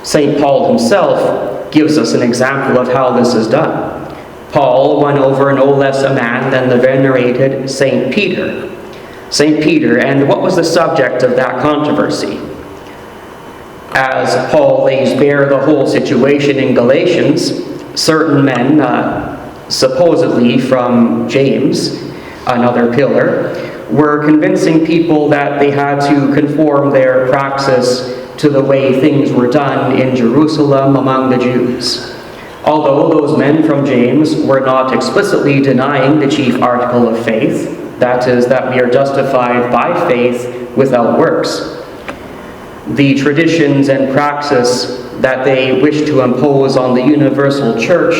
St. Paul himself gives us an example of how this is done. Paul won over no less a man than the venerated St. Peter. St. Peter, and what was the subject of that controversy? As Paul lays bare the whole situation in Galatians, certain men, supposedly from James, another pillar, were convincing people that they had to conform their praxis to the way things were done in Jerusalem among the Jews. Although those men from James were not explicitly denying the chief article of faith, that is, that we are justified by faith without works, the traditions and praxis that they wished to impose on the universal church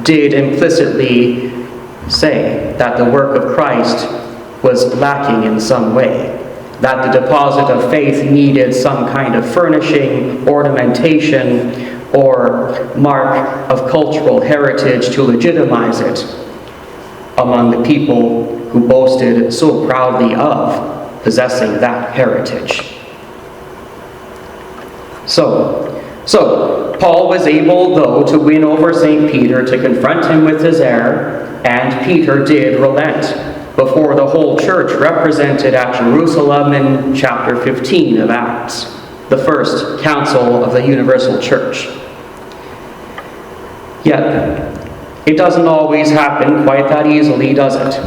did implicitly say that the work of Christ was lacking in some way, that the deposit of faith needed some kind of furnishing, ornamentation, or mark of cultural heritage to legitimize it among the people who boasted so proudly of possessing that heritage. So Paul was able, though, to win over St. Peter, to confront him with his error, and Peter did relent before the whole church represented at Jerusalem in chapter 15 of Acts, the first council of the universal church. Yet, it doesn't always happen quite that easily, does it?